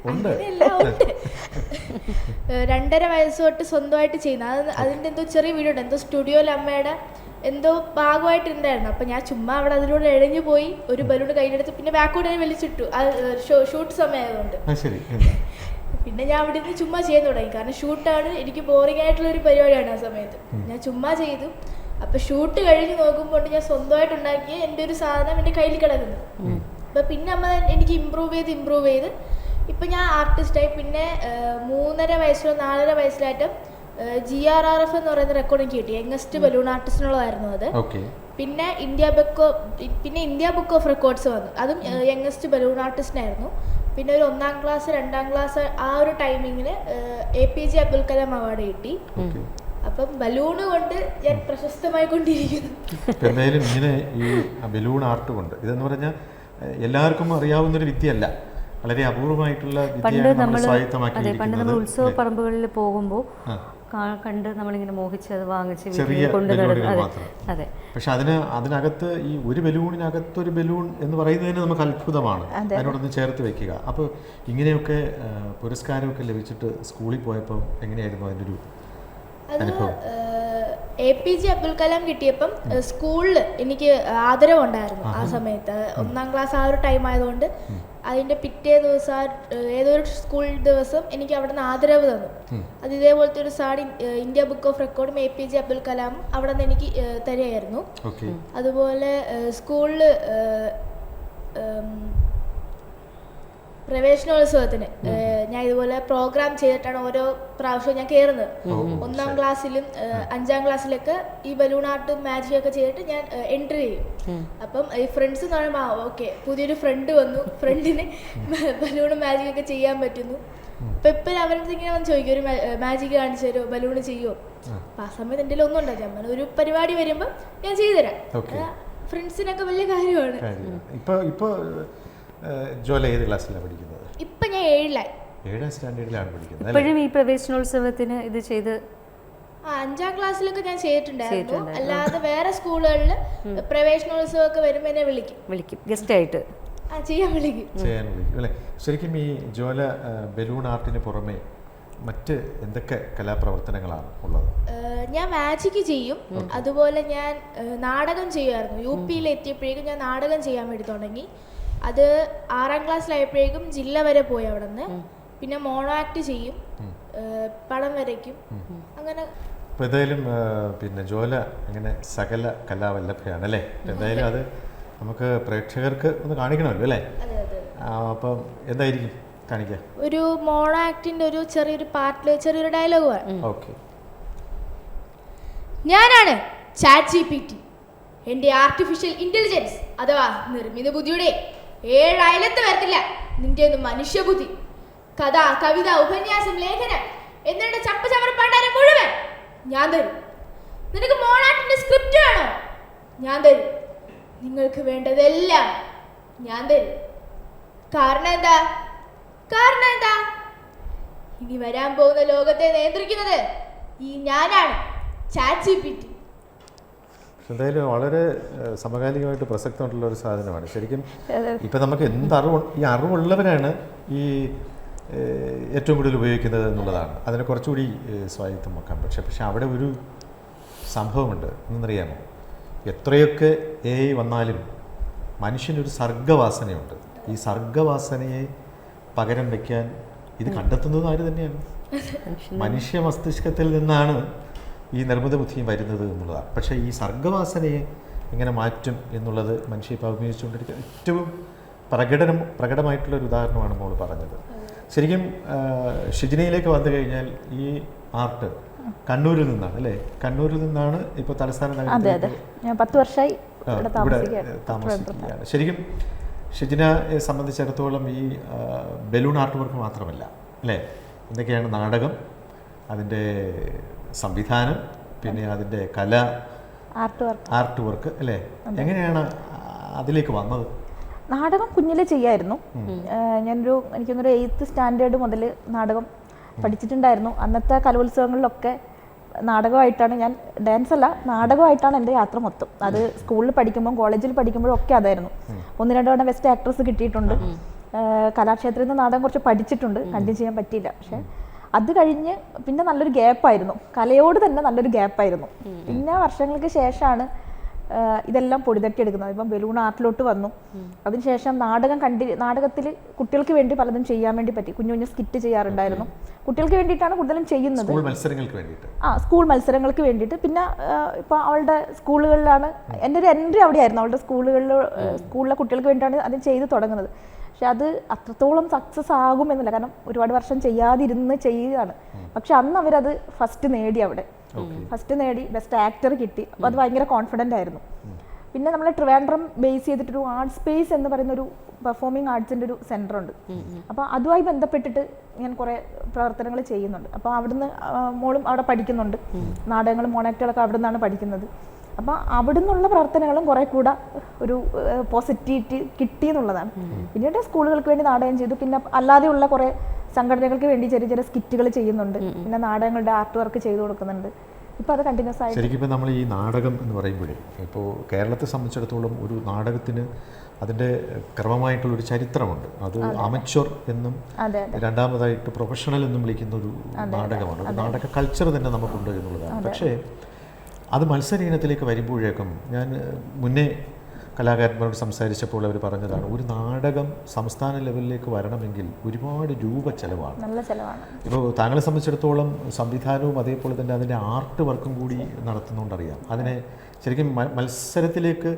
2.5 വയസ്സ് തൊട്ട് സ്വന്തമായിട്ട് ചെയ്യുന്ന അതിൻ്റെ എന്തോ ചെറിയ വീഡിയോ ഉണ്ട്, എന്തോ സ്റ്റുഡിയോയിൽ അമ്മയുടെ എന്തോ ഭാഗമായിട്ടുണ്ടായിരുന്നു. അപ്പം ഞാൻ ചുമ്മാ അവിടെ അതിലൂടെ എഴഞ്ഞു പോയി ഒരു ബലൂൺ കയ്യിലെടുത്ത് പിന്നെ ബാക്കോട്ട് തന്നെ വലിച്ചിട്ടു. അത് ഷൂട്ട് സമയമായതുകൊണ്ട് പിന്നെ ഞാൻ അവിടെ നിന്ന് ചുമ്മാ ചെയ്യാൻ തുടങ്ങി. കാരണം ഷൂട്ടാണ് എനിക്ക് ബോറിംഗ് ആയിട്ടുള്ള ഒരു പരിപാടിയാണ് ആ സമയത്ത്. ഞാൻ ചുമ്മാ ചെയ്തു. അപ്പം ഷൂട്ട് കഴിഞ്ഞ് നോക്കുമ്പോൾ ഞാൻ സ്വന്തമായിട്ട് ഉണ്ടാക്കിയ എൻ്റെ ഒരു സാധനം എൻ്റെ കയ്യിൽ കിടക്കുന്നു. അപ്പം പിന്നെ അമ്മ എനിക്ക് ഇമ്പ്രൂവ് ചെയ്ത് ഇപ്പം ഞാൻ ആർട്ടിസ്റ്റായി. പിന്നെ 3.5 വയസ്സിലോ 4.5 വയസ്സിലായിട്ട് GRRF എന്ന് പറയുന്ന റെക്കോർഡ് എനിക്ക് കിട്ടി. യങ്ങസ്റ്റ് ബലൂൺ ആർട്ടിസ്റ്റിനുള്ളതായിരുന്നു അത്. പിന്നെ ഇന്ത്യ ബുക്ക് ഓഫ് റെക്കോർഡ്സ് വന്നു, അതും യങ്ങസ്റ്റ് ബലൂൺ ആർട്ടിസ്റ്റിനായിരുന്നു. പിന്നെ ഒരു 1ാം ക്ലാസ് 2ാം ക്ലാസ് ആ ഒരു ടൈമിങ്ങിൽ APJ അബ്ദുൽ കലാം അവാർഡ് കിട്ടി. അപ്പം ബലൂണ് കൊണ്ട് ഞാൻ പ്രശസ്തമായി കൊണ്ടിരിക്കുന്നു. എന്തായാലും ഇങ്ങനെ ഈ ബലൂൺ ആർട്ട് കൊണ്ട് ഇതെന്ന് പറഞ്ഞാൽ എല്ലാവർക്കും അറിയാവുന്നൊരു വിദ്യയല്ല, വളരെ അപൂർവമായിട്ടുള്ള വിദ്യയാണ് നമ്മൾ സ്വായത്തമാക്കിയിരിക്കുന്നത്. പണ്ട് നമ്മൾ ഉത്സവ പറമ്പുകളിൽ പോകുമ്പോൾ കണ്ട് നമ്മളിങ്ങനെ മോഹിച്ച് അത് വാങ്ങിച്ച് ചെറിയ കൊണ്ട് ബലൂണുകൾ നടക്കും. മാത്രം. അതെ. പക്ഷെ അതിനകത്ത് ഈ ഒരു ബലൂണിനകത്തൊരു ബലൂൺ എന്ന് പറയുന്നതിന് നമുക്ക് അത്ഭുതമാണ്, അതിനോടൊന്ന് ചേർത്ത് വെക്കുക. അപ്പോൾ ഇങ്ങനെയൊക്കെ പുരസ്കാരമൊക്കെ ലഭിച്ചിട്ട് സ്കൂളിൽ പോയപ്പോൾ എങ്ങനെയായിരുന്നു അതിൻ്റെ ഒരു അനുഭവം? APJ അബ്ദുൽ കലാം കിട്ടിയപ്പം സ്കൂളിൽ എനിക്ക് ആദരവുണ്ടായിരുന്നു ആ സമയത്ത്. 1ാം ക്ലാസ് ആ ഒരു ടൈം ആയതുകൊണ്ട് അതിൻ്റെ പിറ്റേ ദിവസം ഏതൊരു സ്കൂൾ ദിവസം എനിക്ക് അവിടെ നിന്ന് ആദരവ് തന്നു. അത് ഇതേപോലത്തെ ഒരു സാരി ഇന്ത്യ ബുക്ക് ഓഫ് റെക്കോർഡും APJ അബ്ദുൽ കലാമും അവിടെ നിന്ന് എനിക്ക് തരികയായിരുന്നു. അതുപോലെ സ്കൂളിൽ പ്രവേശനോത്സവത്തിന് ഞാൻ ഇതുപോലെ പ്രോഗ്രാം ചെയ്തിട്ടാണ് ഓരോ പ്രാവശ്യവും ഞാൻ കയറുന്നത്. 1ാം ക്ലാസ്സിലും 5ാം ക്ലാസ്സിലൊക്കെ ഈ ബലൂൺ ആർട്ട് മാജിക് ഒക്കെ ചെയ്തിട്ട് ഞാൻ എൻട്രി ചെയ്യും. അപ്പം ഈ ഫ്രണ്ട്സ് എന്ന് പറയുമ്പോൾ ഓക്കെ പുതിയൊരു ഫ്രണ്ട് വന്നു, ഫ്രണ്ടിന് ബലൂൺ മാജിക് ഒക്കെ ചെയ്യാൻ പറ്റുന്നു. അപ്പൊ ഇപ്പം അവരുടെ ഇങ്ങനെ വന്ന് ചോദിക്കും ഒരു മാജിക് കാണിച്ചു തരുമോ, ബലൂൺ ചെയ്യുമോ? അപ്പൊ ആ സമയത്ത് എൻ്റെ ഒന്നും ഉണ്ടാകും, ഞാൻ ഒരു പരിപാടി വരുമ്പോൾ ഞാൻ ചെയ്തുതരാം. ഫ്രണ്ട്സിനൊക്കെ വലിയ കാര്യമാണ്. ജോല ഏത് ക്ലാസ്സിലാണ് പഠിക്കുന്നത്? ഇപ്പം ഞാൻ 7ായി. 7ാം സ്റ്റാൻഡേർഡിലാണ് പഠിക്കുന്നത്. ഇപ്പോഴും ഈ പ്രവേശനോത്സവത്തിന് ഇത് ചെയ്ത് 5ാം ക്ലാസ്സിലൊക്കെ ഞാൻ ചെയ്തിട്ടുണ്ടായിരുന്നു. അല്ലാതെ വേറെ സ്കൂളുകളിൽ പ്രവേശനോത്സവമൊക്കെ വരുമ്പോൾ എന്നെ വിളിക്കും ഗസ്റ്റായിട്ട് ചെയ്യാൻ വിളിക്കും അല്ലേ? ശരിക്കും ഈ ജോല ബലൂൺ ആർട്ടിന് പുറമെ മറ്റ് എന്തൊക്കെ കലാപ്രവർത്തനങ്ങളാണ് ഉള്ളത്? ഞാൻ മാജിക് ചെയ്യും, അതുപോലെ ഞാൻ നാടകം ചെയ്യുമായിരുന്നു. UP-യിൽ എത്തിയപ്പോഴേക്കും ഞാൻ നാടകം ചെയ്യാൻ വേണ്ടി തുടങ്ങി. അത് 6ാം ക്ലാസ്സിലായപ്പോഴേക്കും ജില്ല വരെ പോയി അവിടെ നിന്ന്. പിന്നെ മോണോ ആക്ട് ചെയ്യും, പടം വരയ്ക്കും, അങ്ങനെ. അപ്പോൾ എന്തായാലും പിന്നെ ജോല ഇങ്ങനെ സകല കലാവല്ലഭയാണ് അല്ലേ? എന്തായാലും അത് നമുക്ക് പ്രേക്ഷകർക്ക് ഒന്ന് കാണിക്കണമല്ലോ അല്ലേ? അപ്പം എന്തായിരിക്കും കാണിക്കുക? ഒരു മോണോ ആക്ടിൻ്റെ ഒരു ചെറിയൊരു പാർട്ടിൽ ചെറിയൊരു ഡയലോഗാണ്. ഓക്കെ. ഞാനാണ് ChatGPT, എൻ്റെ ആർട്ടിഫിഷ്യൽ ഇൻ്റലിജൻസ് അഥവാ നിർമ്മിത ബുദ്ധിയുടെ 7 അയലത്ത് വരത്തില്ല നിന്റെ ഒന്ന് മനുഷ്യബുദ്ധി. കഥ, കവിത, ഉപന്യാസം, ലേഖനം എന്നിട്ട് ചപ്പചവറപ്പാണ്ടാരം മുഴുവൻ ഞാൻ തരും. നിനക്ക് മോണാട്ടിന്റെ സ്ക്രിപ്റ്റ് വേണോ? ഞാൻ തരും. നിങ്ങൾക്ക് വേണ്ടതെല്ലാം ഞാൻ തരും. കാരണം എന്താ? ഇനി വരാൻ പോകുന്ന ലോകത്തെ നിയന്ത്രിക്കുന്നത് ഈ ഞാനാണ്, ChatGPT. എന്തായാലും വളരെ സമകാലികമായിട്ട് പ്രസക്തമായിട്ടുള്ള ഒരു സാധനമാണ് ശരിക്കും. ഇപ്പം നമുക്ക് ഈ അറിവുള്ളവരാണ് ഈ ഏറ്റവും കൂടുതൽ ഉപയോഗിക്കുന്നത് എന്നുള്ളതാണ്. അതിനെ കുറച്ചുകൂടി സ്വായത്തമാക്കാൻ. പക്ഷെ അവിടെ ഒരു സംഭവമുണ്ട്, എന്നറിയാമോ? എത്രയൊക്കെ AI വന്നാലും മനുഷ്യനൊരു സർഗ്ഗവാസനയുണ്ട്. ഈ സർഗ്ഗവാസനയെ പകരം വയ്ക്കാൻ ഇത് കണ്ടെത്തുന്നത് ആര് തന്നെയാണ്? മനുഷ്യ മസ്തിഷ്കത്തിൽ നിന്നാണ് ഈ നിർമ്മിത ബുദ്ധിയും വരുന്നത് എന്നുള്ളതാണ്. പക്ഷേ ഈ സർഗ്ഗവാസനയെ എങ്ങനെ മാറ്റും എന്നുള്ളത് മനുഷ്യ ഇപ്പോൾ അഭിമുഖിച്ചുകൊണ്ടിരിക്കുന്ന ഏറ്റവും പ്രകടമായിട്ടുള്ളൊരു ഉദാഹരണമാണ് മോൾ പറഞ്ഞത്. ശരിക്കും ഷിജിനയിലേക്ക് വന്നു കഴിഞ്ഞാൽ ഈ ആർട്ട് കണ്ണൂരിൽ നിന്നാണ് അല്ലേ? കണ്ണൂരിൽ നിന്നാണ് ഇപ്പോൾ തലസ്ഥാന നഗരത്തിൽ 10 വർഷമായി ഇവിടെ താമസിക്കുകയാണ്. ശരിക്കും ഷിജിനയെ സംബന്ധിച്ചിടത്തോളം ഈ ബലൂൺ ആർട്ട് വർക്ക് മാത്രമല്ല അല്ലേ, എന്തൊക്കെയാണ് നാടകം, അതിൻ്റെ സംവിധാനം, പിന്നെ അതിൻ്റെ ആർട്ട് വർക്ക് അല്ലേ? എങ്ങനെയാണ് അതിലേക്ക് വന്നത്? നാടകം കുഞ്ഞിലെ ചെയ്യായിരുന്നു. എനിക്കൊന്നൊരു 8th സ്റ്റാൻഡേർഡ് മുതൽ നാടകം പഠിച്ചിട്ടുണ്ടായിരുന്നു. അന്നത്തെ കലോത്സവങ്ങളിലൊക്കെ നാടകമായിട്ടാണ് ഞാൻ, ഡാൻസ് അല്ല നാടകമായിട്ടാണ് എൻ്റെ യാത്ര മൊത്തം. അത് സ്കൂളിൽ പഠിക്കുമ്പോഴും കോളേജിൽ പഠിക്കുമ്പോഴും ഒക്കെ അതായിരുന്നു. 1-2 തവണ ബെസ്റ്റ് ആക്ട്രസ് കിട്ടിയിട്ടുണ്ട്. കലാക്ഷേത്രത്തിൽ നിന്ന് നാടകം കുറച്ച് പഠിച്ചിട്ടുണ്ട്, കണ്ടിന്യൂ ചെയ്യാൻ പറ്റിയില്ല. പക്ഷേ അത് കഴിഞ്ഞ് പിന്നെ നല്ലൊരു ഗ്യാപ്പായിരുന്നു, കലയോട് തന്നെ നല്ലൊരു ഗ്യാപ്പായിരുന്നു. പിന്നെ വർഷങ്ങൾക്ക് ശേഷമാണ് ഇതെല്ലാം പൊടിതട്ടിയെടുക്കുന്നത്. ഇപ്പം ബലൂൺ ആർട്ടിലോട്ട് വന്നു. അതിനുശേഷം നാടകത്തിൽ കുട്ടികൾക്ക് വേണ്ടി പലതും ചെയ്യാൻ വേണ്ടി പറ്റി. കുഞ്ഞു സ്കിറ്റ് ചെയ്യാറുണ്ടായിരുന്നു. കുട്ടികൾക്ക് വേണ്ടിയിട്ടാണ് കൂടുതലും ചെയ്യുന്നത്, സ്കൂൾ മത്സരങ്ങൾക്ക് വേണ്ടിയിട്ട്. പിന്നെ ഇപ്പം അവളുടെ സ്കൂളുകളിലാണ് എൻ്റെ ഒരു എൻട്രി അവിടെയായിരുന്നു. അവളുടെ സ്കൂളിലെ കുട്ടികൾക്ക് വേണ്ടിയിട്ടാണ് അത് ചെയ്ത് തുടങ്ങുന്നത്. പക്ഷെ അത് അത്രത്തോളം സക്സസ് ആകുമെന്നില്ല, കാരണം ഒരുപാട് വർഷം ചെയ്യാതിരുന്ന് ചെയ്യുകയാണ്. പക്ഷെ അന്ന് അവരത് ഫസ്റ്റ് നേടി, അവിടെ ഫസ്റ്റ് നേടി, ബെസ്റ്റ് ആക്ടർ കിട്ടി. അപ്പോൾ അത് ഭയങ്കര കോൺഫിഡൻ്റ് ആയിരുന്നു. പിന്നെ നമ്മൾ ട്രിവാൻഡ്രം ബേസ് ചെയ്തിട്ടൊരു ആർട്ട് സ്പേസ് എന്ന് പറയുന്ന ഒരു പെർഫോമിംഗ് ആർട്സിൻ്റെ ഒരു സെൻറ്റർ ഉണ്ട്. അപ്പോൾ അതുമായി ബന്ധപ്പെട്ടിട്ട് ഞാൻ കുറേ പ്രവർത്തനങ്ങൾ ചെയ്യുന്നുണ്ട്. അപ്പോൾ അവിടുന്ന് മോളും അവിടെ പഠിക്കുന്നുണ്ട്, നാടകങ്ങളും മോണാക്റ്റുകളൊക്കെ അവിടെ നിന്നാണ് പഠിക്കുന്നത്. അപ്പോൾ അവിടെ നിന്നുള്ള പ്രവർത്തനങ്ങളും കുറേ കൂടെ ഒരു പോസിറ്റിവിറ്റി കിട്ടി എന്നുള്ളതാണ്. പിന്നീട് സ്കൂളുകൾക്ക് വേണ്ടി നാടകം ചെയ്തു. പിന്നെ അല്ലാതെയുള്ള കുറേ സംഘടനകൾക്ക് വേണ്ടി ചെറിയ ചെറിയ സ്കിറ്റുകൾ ചെയ്യുന്നുണ്ട്. പിന്നെ നാടകങ്ങളുടെ ആർട്ട് വർക്ക് ചെയ്തു കൊടുക്കുന്നുണ്ട്. ഇപ്പോൾ അത് കണ്ടിന്യൂസ് ആയിട്ട്. ശരിക്കും ഇപ്പോൾ നമ്മൾ ഈ നാടകം എന്ന് പറയുമ്പോഴേ, ഇപ്പോൾ കേരളത്തെ സംബന്ധിച്ചിടത്തോളം ഒരു നാടകത്തിന് അതിൻ്റെ ക്രമമായിട്ടുള്ളൊരു ചരിത്രമുണ്ട്. അത് അമച്വർ എന്നും രണ്ടാമതായിട്ട് പ്രൊഫഷണൽ എന്നും വിളിക്കുന്ന ഒരു നാടകമാണ്. ഒരു നാടക കൾച്ചർ തന്നെ നമുക്കുണ്ട് എന്നുള്ളതാണ്. പക്ഷേ അത് മത്സര ഇനത്തിലേക്ക് വരുമ്പോഴേക്കും, ഞാൻ മുന്നേ കലാകാരന്മാരോട് സംസാരിച്ചപ്പോൾ അവർ പറഞ്ഞതാണ്, ഒരു നാടകം സംസ്ഥാന ലെവലിലേക്ക് വരണമെങ്കിൽ ഒരുപാട് രൂപ ചെലവാണ്. നല്ല ചെലവാണ്. ഇപ്പോൾ താങ്കളെ സംബന്ധിച്ചിടത്തോളം സംവിധാനവും അതേപോലെ തന്നെ അതിൻ്റെ ആർട്ട് വർക്കും കൂടി നടത്തുന്നതുകൊണ്ടറിയാം, അതിനെ ശരിക്കും മത്സരത്തിലേക്ക്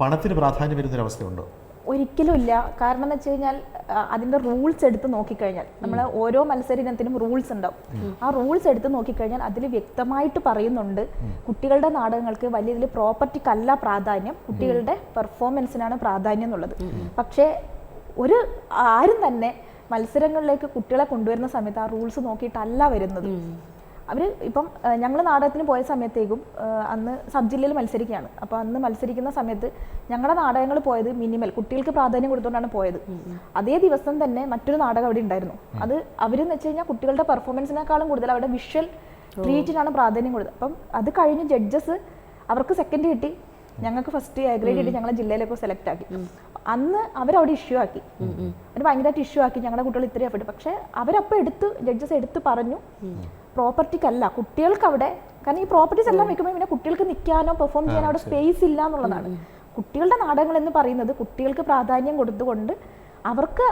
പണത്തിന് പ്രാധാന്യം വരുന്നൊരവസ്ഥയുണ്ടോ? ഒരിക്കലും ഇല്ല. കാരണം എന്ന് വെച്ച് കഴിഞ്ഞാൽ അതിൻ്റെ റൂൾസ് എടുത്ത് നോക്കിക്കഴിഞ്ഞാൽ, നമ്മൾ ഓരോ മത്സര ഇനത്തിനും റൂൾസ് ഉണ്ടാവും. ആ റൂൾസ് എടുത്ത് നോക്കിക്കഴിഞ്ഞാൽ അതിൽ വ്യക്തമായിട്ട് പറയുന്നുണ്ട്, കുട്ടികളുടെ നാടകങ്ങൾക്ക് വലിയ ഇതിൽ പ്രോപ്പർട്ടിക്കല്ല പ്രാധാന്യം, കുട്ടികളുടെ പെർഫോമൻസിനാണ് പ്രാധാന്യം എന്നുള്ളത്. പക്ഷേ ആരും തന്നെ മത്സരങ്ങളിലേക്ക് കുട്ടികളെ കൊണ്ടുവരുന്ന സമയത്ത് ആ റൂൾസ് നോക്കിയിട്ടല്ല വരുന്നത്. അവർ ഇപ്പം ഞങ്ങൾ നാടകത്തിന് പോയ സമയത്തേക്കും അന്ന് സബ് ജില്ലയിൽ മത്സരിക്കുകയാണ്. അപ്പോൾ അന്ന് മത്സരിക്കുന്ന സമയത്ത് ഞങ്ങളുടെ നാടകങ്ങൾ പോയത് മിനിമൽ, കുട്ടികൾക്ക് പ്രാധാന്യം കൊടുത്തുകൊണ്ടാണ് പോയത്. അതേ ദിവസം തന്നെ മറ്റൊരു നാടകം അവിടെ ഉണ്ടായിരുന്നു. അത് അവരെന്ന് വെച്ച് കഴിഞ്ഞാൽ കുട്ടികളുടെ പെർഫോമൻസിനേക്കാളും കൂടുതൽ അവിടെ വിഷ്വൽ ട്രീറ്റിനാണ് പ്രാധാന്യം കൊടുത്തത്. അപ്പം അത് കഴിഞ്ഞ് ജഡ്ജസ് അവർക്ക് സെക്കൻഡ് കിട്ടി, ഞങ്ങൾക്ക് ഫസ്റ്റ് എ ഗ്രേഡ് കിട്ടി, ഞങ്ങളെ ജില്ലയിലേക്ക് സെലക്ട് ആക്കി. അന്ന് അവരവിടെ ഇഷ്യൂ ആക്കി, അവർ ഭയങ്കരമായിട്ട് ഇഷ്യൂ ആക്കി, ഞങ്ങളുടെ കുട്ടികൾ ഇത്രയും എഫേർട്ട്. പക്ഷേ അവരപ്പോൾ ജഡ്ജസ് എടുത്ത് പറഞ്ഞു, പ്രോപ്പർട്ടിക്കല്ല, കുട്ടികൾക്ക് അവിടെ, കാരണം ഈ പ്രോപ്പർട്ടീസ് എല്ലാം വെക്കുമ്പോൾ പിന്നെ കുട്ടികൾക്ക് നിൽക്കാനോ പെർഫോം ചെയ്യാനോ അവിടെ സ്പേസ് ഇല്ല എന്നുള്ളതാണ്. കുട്ടികളുടെ നാടകങ്ങൾ എന്ന് പറയുന്നത് കുട്ടികൾക്ക് പ്രാധാന്യം കൊടുത്തുകൊണ്ട് അവർക്ക്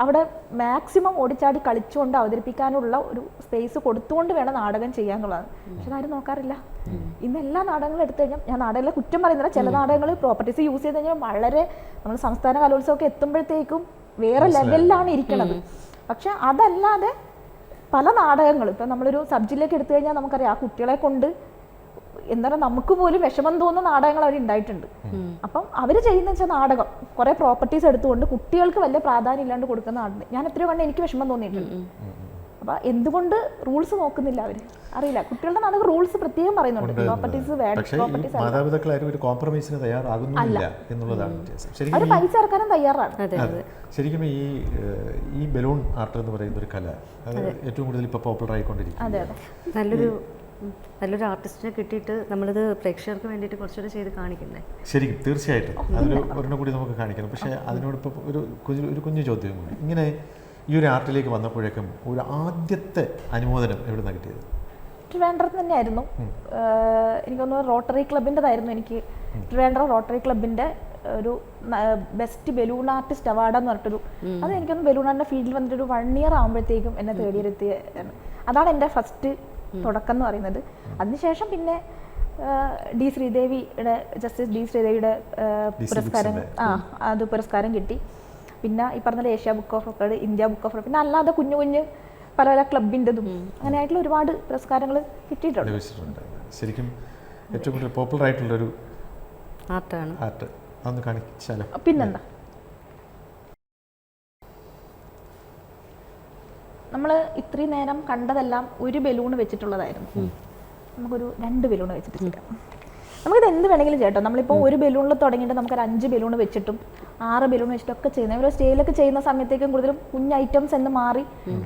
അവിടെ മാക്സിമം ഓടിച്ചാടി കളിച്ചുകൊണ്ട് അവതരിപ്പിക്കാനുള്ള ഒരു സ്പേസ് കൊടുത്തുകൊണ്ട് വേണം നാടകം ചെയ്യാന്നുള്ളതാണ്. പക്ഷെ ആരും നോക്കാറില്ല. ഇന്ന് എല്ലാ നാടകങ്ങളും എടുത്തു കഴിഞ്ഞാൽ, ഞാൻ നാടകങ്ങളെ കുറ്റം പറയുന്നില്ല, ചില നാടകങ്ങൾ പ്രോപ്പർട്ടീസ് യൂസ് ചെയ്ത് കഴിഞ്ഞാൽ വളരെ നമ്മൾ സംസ്ഥാന കലോത്സവമൊക്കെ എത്തുമ്പോഴത്തേക്കും വേറെ ലെവലിലാണ് ഇരിക്കുന്നത്. പക്ഷെ അതല്ലാതെ പല നാടകങ്ങളും ഇപ്പം നമ്മളൊരു സബ് ജില്ലയ്ക്ക് എടുത്തു കഴിഞ്ഞാൽ നമുക്കറിയാം, ആ കുട്ടികളെ കൊണ്ട് എന്താ പറയുക, നമുക്ക് പോലും വിഷമം തോന്നുന്ന നാടകങ്ങൾ അവർ ഉണ്ടായിട്ടുണ്ട്. അപ്പം അവർ ചെയ്യുന്ന വെച്ചാൽ നാടകം കുറെ പ്രോപ്പർട്ടീസ് എടുത്തുകൊണ്ട് കുട്ടികൾക്ക് വലിയ പ്രാധാന്യം ഇല്ലാണ്ട് കൊടുക്കുന്ന നാടകം ഞാൻ എത്രയോ കണ്ട് എനിക്ക് വിഷമം തോന്നിയിട്ടുണ്ട്. അപ്പൊ എന്തുകൊണ്ട് റൂൾസ് നോക്കുന്നില്ല അവര്, അറിയില്ല. കുട്ടികളുടെ നാടകം റൂൾസ് പ്രത്യേകം പറയുന്നുണ്ട്, പ്രോപ്പർട്ടീസ് മാതാപിതാക്കളാരും ഒരു കോംപ്രമൈസിന് തയ്യാറാകുന്നില്ല എന്നുള്ളതാണ് വ്യത്യാസം. അവർ പൈസ ഇറക്കാനും തയ്യാറാണ്. ശരിക്കും ഈ ബലൂൺ ആർട്ട് എന്ന് പറയുന്ന ഒരു കല അത് ഏറ്റവും കൂടുതൽ ഇപ്പോൾ പോപ്പുലർ ആയിക്കൊണ്ടിരിക്കും. നല്ലൊരു ആർട്ടിസ്റ്റിനെ കിട്ടിയിട്ട് നമ്മളിത് പ്രേക്ഷകർക്ക് വേണ്ടിയിട്ട് കുറച്ചുകൂടെ ചെയ്ത് കാണിക്കണ്ടേ? ശരിക്കും, തീർച്ചയായിട്ടും അതിൽ ഒരെണ്ണം കൂടി നമുക്ക് കാണിക്കണം. പക്ഷേ അതിനോടൊപ്പം ഒരു കുഞ്ഞു ചോദ്യം കൂടി. ഇങ്ങനെ ഈ ഒരു ആർട്ടിലേക്ക് വന്നപ്പോഴേക്കും ഒരു ആദ്യത്തെ അനുമോദനം എവിടെ നിന്നാണ് കിട്ടിയത്? ട്രിവാൻഡ്രത്ത് തന്നെയായിരുന്നു. എനിക്കൊന്ന് റോട്ടറി ക്ലബിൻ്റെതായിരുന്നു. എനിക്ക് ട്രിവാൻഡ്രം റോട്ടറി ക്ലബിൻ്റെ ഒരു ബെസ്റ്റ് ബലൂൺ ആർട്ടിസ്റ്റ് അവാർഡെന്ന് പറഞ്ഞിട്ടൊരു, അത് എനിക്കൊന്ന് ബലൂൺ ആർട്ടിൻ്റെ ഫീൽഡിൽ വന്നിട്ട് ഒരു 1 year ആകുമ്പോഴത്തേക്കും എന്നെ തേടിയെത്തിയ, അതാണ് എൻ്റെ ഫസ്റ്റ് തുടക്കം എന്ന് പറയുന്നത്. അതിനുശേഷം പിന്നെ ഡി ശ്രീദേവിയുടെ, ജസ്റ്റിസ് ഡി ശ്രീദേവിയുടെ പുരസ്കാരം, അത് പുരസ്കാരം കിട്ടി. പിന്നെ ഈ പറഞ്ഞ Asia book of record, India book of record, പിന്നെ അല്ലാതെ കുഞ്ഞു കുഞ്ഞ് പല പല ക്ലബിൻ്റെതും അങ്ങനെയായിട്ടുള്ള ഒരുപാട് പുരസ്കാരങ്ങൾ കിട്ടിയിട്ടുണ്ട്. ശരിക്കും ഏറ്റവും കൂടുതൽ പോപ്പുലർ ആയിട്ടുള്ളൊരു ആർട്ടാണ്. ആർട്ട് അതൊന്ന് കാണിച്ചാലോ? പിന്നെന്താ, നമ്മൾ ഇത്രയും നേരം കണ്ടതെല്ലാം ഒരു ബലൂൺ വെച്ചിട്ടുള്ളതായിരുന്നു. നമുക്കൊരു 2 ബലൂൺ വെച്ചിട്ട് ചെയ്യാം. നമുക്കിത് എന്ത് വേണമെങ്കിലും ചേട്ടോ. നമ്മളിപ്പോൾ ഒരു ബലൂണിൽ തുടങ്ങിയിട്ട് നമുക്കൊരു 5 ബലൂൺ വെച്ചിട്ടും 6 ബലൂൺ വെച്ചിട്ടൊക്കെ ചെയ്യുന്നത്. ഒരു സ്റ്റേജിലൊക്കെ ചെയ്യുന്ന സമയത്തേക്കും കൂടുതലും കുഞ്ഞ് ഐറ്റംസ് എന്ന് മാറി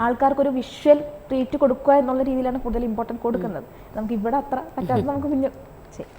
ആൾക്കാർക്കൊരു വിഷ്വൽ ട്രീറ്റ് കൊടുക്കുക എന്നുള്ള രീതിയിലാണ് കൂടുതൽ ഇമ്പോർട്ടൻറ്റ് കൊടുക്കുന്നത്. നമുക്ക് ഇവിടെ അത്ര പറ്റാതെ നമുക്ക് കുഞ്ഞ് ചെയ്യാം.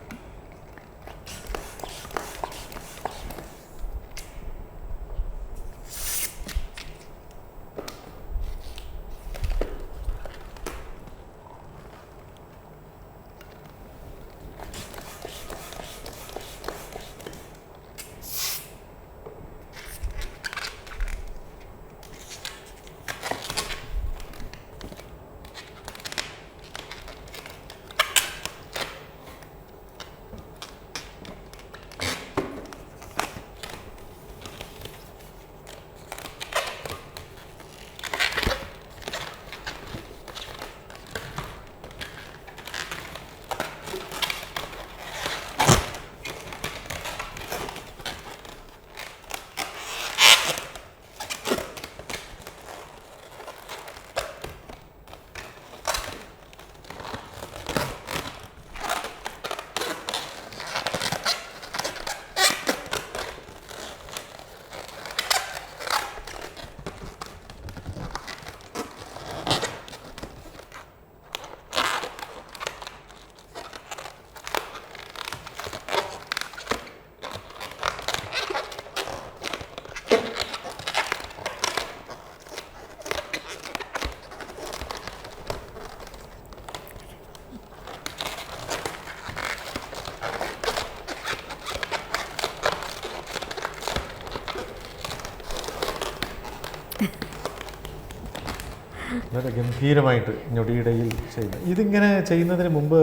വളരെ ഗംഭീരമായിട്ട് ഞൊടിയിടയിൽ ചെയ്യുന്നത്. ഇതിങ്ങനെ ചെയ്യുന്നതിന് മുമ്പ്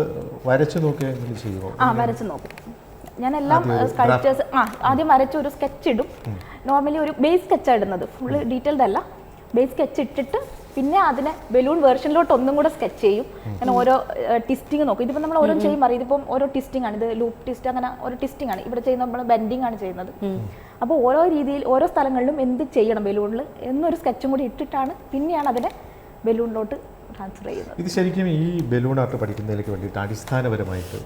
വരച്ചു നോക്കുകയെങ്കിലും ചെയ്യുമോ? വരച്ച് നോക്കും. ഞാനെല്ലാം സ്കൾപ്ചേഴ്സ് ആദ്യം വരച്ച് ഒരു സ്കെച്ച് ഇടും. നോർമലി ഒരു ബേസ് സ്കെച്ചാണ് ഇടുന്നത്, ഫുള്ള് ഡീറ്റെയിൽഡ് അല്ല. ബേസ് സ്കെച്ച് ഇട്ടിട്ട് പിന്നെ അതിനെ ബലൂൺ വേർഷനിലോട്ട് ഒന്നും കൂടെ സ്കെച്ച് ചെയ്യും. അങ്ങനെ ഓരോ ടിസ്റ്റിങ് നോക്കും. ഇതിപ്പോൾ നമ്മൾ ഓരോ ചെയ്യുമ്പോൾ അറിയാം, ഇതിപ്പം ഓരോ ടിസ്റ്റിംഗ് ആണ്, ഇത് ലൂപ്പ് ടിസ്റ്റ്, അങ്ങനെ ഓരോ ടിസ്റ്റിംഗ് ആണ്. ഇവിടെ ചെയ്യുന്ന നമ്മൾ ബെൻഡിങ് ആണ് ചെയ്യുന്നത്. അപ്പോൾ ഓരോ രീതിയിൽ ഓരോ സ്ഥലങ്ങളിലും എന്ത് ചെയ്യണം ബലൂണിൽ എന്നൊരു സ്കെച്ചും കൂടി ഇട്ടിട്ടാണ് പിന്നെയാണ് അതിനെ ബലൂണിലോട്ട് ട്രാൻസ്ഫർ ചെയ്യുന്നത്. ഇത് ശരിക്കും ഈ ബലൂൺ ആർട്ട് പഠിക്കുന്നതിലേക്ക് വേണ്ടിയിട്ട് അടിസ്ഥാനപരമായിട്ട്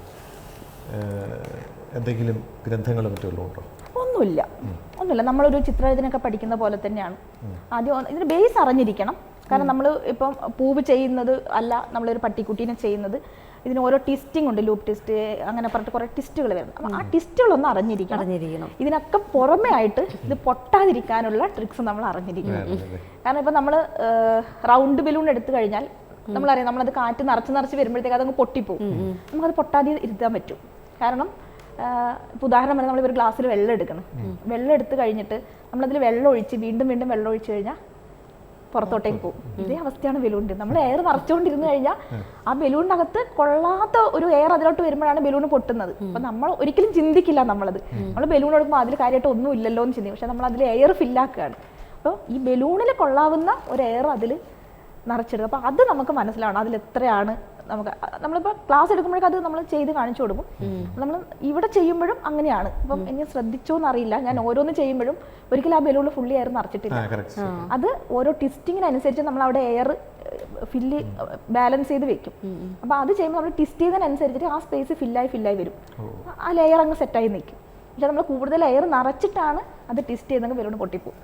എന്തെങ്കിലും ഗ്രന്ഥങ്ങളും മറ്റും ഉണ്ടോ? ഒന്നുമില്ല. നമ്മളൊരു ചിത്രരചനയൊക്കെ പഠിക്കുന്ന പോലെ തന്നെയാണ്. ആദ്യം ഇതിന് ബേസ് അറിഞ്ഞിരിക്കണം. കാരണം നമ്മൾ ഇപ്പം പൂവ് ചെയ്യുന്നത് അല്ല, നമ്മളൊരു പട്ടിക്കുട്ടീനെ ചെയ്യുന്നത്. ഇതിന് ഓരോ ടിസ്റ്റിംഗ് ഉണ്ട്, ലൂപ്പ് ടിസ്റ്റ് അങ്ങനെ പറഞ്ഞിട്ട് കുറേ ടിസ്റ്റുകൾ വരുന്നത്. അപ്പം ആ ടിസ്റ്റുകളൊന്നും അറിഞ്ഞിരിക്കണം. ഇതിനൊക്കെ പുറമെ ആയിട്ട് ഇത് പൊട്ടാതിരിക്കാനുള്ള ട്രിക്സ് നമ്മൾ അറിഞ്ഞിരിക്കണം. കാരണം ഇപ്പം നമ്മൾ റൗണ്ട് ബലൂൺ എടുത്തു കഴിഞ്ഞാൽ നമ്മളറിയാം, നമ്മളത് കാറ്റ് നിറച്ച് വരുമ്പോഴത്തേക്ക് അതങ്ങ് പൊട്ടിപ്പോവും. നമുക്കത് പൊട്ടാതെ ഇരുത്താൻ പറ്റും. കാരണം ഇപ്പോൾ ഉദാഹരണം പറഞ്ഞാൽ നമ്മളൊരു ഗ്ലാസ്സിൽ വെള്ളം എടുക്കണം. വെള്ളം എടുത്ത് കഴിഞ്ഞിട്ട് നമ്മളതിൽ വെള്ളം ഒഴിച്ച് വീണ്ടും വെള്ളം ഒഴിച്ച് കഴിഞ്ഞാൽ പുറത്തോട്ടേക്ക് പോകും. ഇതേ അവസ്ഥയാണ് ബലൂണിൻ്റെ. നമ്മൾ എയർ നിറച്ചുകൊണ്ടിരുന്നു കഴിഞ്ഞാൽ ആ ബലൂണിൻ്റെ അകത്ത് കൊള്ളാത്ത ഒരു എയർ അതിലോട്ട് വരുമ്പോഴാണ് ബലൂൺ പൊട്ടുന്നത്. അപ്പം നമ്മൾ ഒരിക്കലും ചിന്തിക്കില്ല നമ്മൾ ബലൂൺ എടുക്കുമ്പോൾ അതിൽ കാര്യമായിട്ട് ഒന്നും ഇല്ലല്ലോ എന്ന് ചിന്തിക്കും. പക്ഷെ നമ്മൾ അതിൽ എയർ ഫില്ലാക്കുകയാണ്. അപ്പോൾ ഈ ബലൂണിൽ കൊള്ളാവുന്ന ഒരു എയർ അതിൽ നിറച്ചെടുക്കും. അപ്പോൾ അത് നമുക്ക് മനസ്സിലാവണം, അതിൽ എത്രയാണ് നമുക്ക്. നമ്മളിപ്പോൾ ക്ലാസ് എടുക്കുമ്പോഴേക്കും അത് നമ്മൾ ചെയ്ത് കാണിച്ചു കൊടുക്കും. നമ്മൾ ഇവിടെ ചെയ്യുമ്പോഴും അങ്ങനെയാണ്. ഇപ്പം എനിക്ക് ശ്രദ്ധിച്ചോന്ന് അറിയില്ല, ഞാൻ ഓരോന്ന് ചെയ്യുമ്പോഴും ഒരിക്കലും ആ ബലൂണിൽ ഫുള്ളി എയർ നിറച്ചിട്ടില്ല. അത് ഓരോ ടിസ്റ്റിങ്ങിനനുസരിച്ച് നമ്മൾ അവിടെ എയർ ഫില്ല് ബാലൻസ് ചെയ്ത് വെക്കും. അപ്പോൾ അത് ചെയ്യുമ്പോൾ നമ്മൾ ടിസ്റ്റ് ചെയ്തതിനനുസരിച്ചിട്ട് ആ സ്പേസ് ഫില്ലായി വരും. ആ ലെയർ അങ്ങ് സെറ്റായി നിൽക്കും. പക്ഷെ നമ്മൾ കൂടുതൽ എയർ നിറച്ചിട്ടാണ് അത് ടെസ്റ്റ് ചെയ്തെങ്കിൽ ബലൂൺ പൊട്ടിപ്പോകും.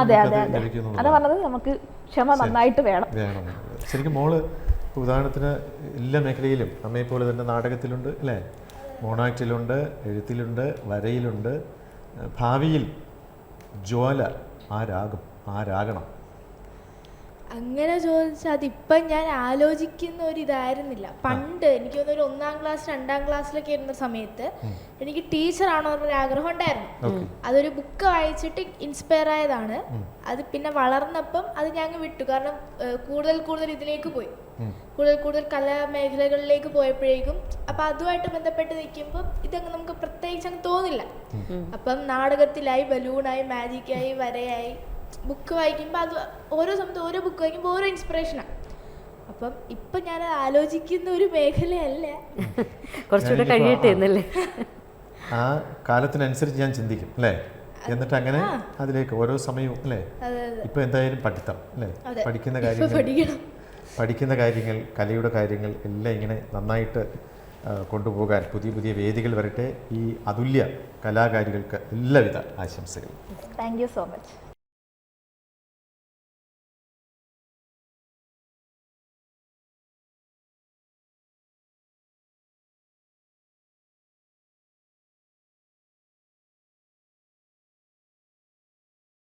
അതെ അതാ പറഞ്ഞത്, നമുക്ക് ക്ഷമ നന്നായിട്ട് വേണം. ശരിക്കും മോള് ഉദാഹരണത്തിന് എല്ലാ മേഖലയിലും അമ്മയെപ്പോലെ തന്നെ നാടകത്തിലുണ്ട് അല്ലേ, മോണാക്റ്റിലുണ്ട്, എഴുത്തിലുണ്ട്, വരയിലുണ്ട്. ഭാവിയിൽ ജ്വാല ആരാകണം? അങ്ങനെ ചോദിച്ചാൽ അതിപ്പം ഞാൻ ആലോചിക്കുന്ന ഒരു ഇതായിരുന്നില്ല. പണ്ട് എനിക്ക് തോന്നുന്നു ഒരു 1ാം ക്ലാസ് 2ാം ക്ലാസ്സിലൊക്കെ ഇരുന്ന സമയത്ത് എനിക്ക് ടീച്ചറാണോ എന്നൊരു ആഗ്രഹം ഉണ്ടായിരുന്നു. അതൊരു ബുക്ക് വായിച്ചിട്ട് ഇൻസ്പയർ ആയതാണ്. അത് പിന്നെ വളർന്നപ്പം അത് ഞാൻ വിട്ടു. കാരണം കൂടുതൽ ഇതിലേക്ക് പോയി, കൂടുതൽ കലാമേഖലകളിലേക്ക് പോയപ്പോഴേക്കും അപ്പം അതുമായിട്ട് ബന്ധപ്പെട്ട് നിൽക്കുമ്പോൾ ഇതങ്ങ് നമുക്ക് പ്രത്യേകിച്ച് അങ്ങ് തോന്നില്ല. അപ്പം നാടകത്തിലായി, ബലൂണായി, മാജിക്കായി, വരയായി, ബുക്ക് വായിക്കുമ്പോൾ അത് ഓരോ സമയത്ത് ഓരോ ബുക്ക് വായിക്കുമ്പോൾ ഓരോ ഇൻസ്പിറേഷനാണ്. അപ്പം ഇപ്പം ഞാൻ ആലോചിക്കുന്ന ഒരു മേഖലയല്ല, കുറച്ചുകൂടെ കഴിയട്ടെ എന്നല്ലേ. ആ കാലത്തിനനുസരിച്ച് ഞാൻ ചിന്തിക്കും അല്ലേ, എന്നിട്ട് അങ്ങനെ അതിലേക്ക് ഓരോ സമയവും അല്ലേ. ഇപ്പം എന്തായാലും പഠിത്തം അല്ലേ, പഠിക്കുന്ന കാര്യങ്ങൾ കലയുടെ കാര്യങ്ങൾ എല്ലാം ഇങ്ങനെ നന്നായിട്ട് കൊണ്ടുപോകാൻ പുതിയ വേദികൾ വരട്ടെ. ഈ അതുല്യ കലാകാരികൾക്ക് എല്ലാവിധ ആശംസകളും. Thank you so much.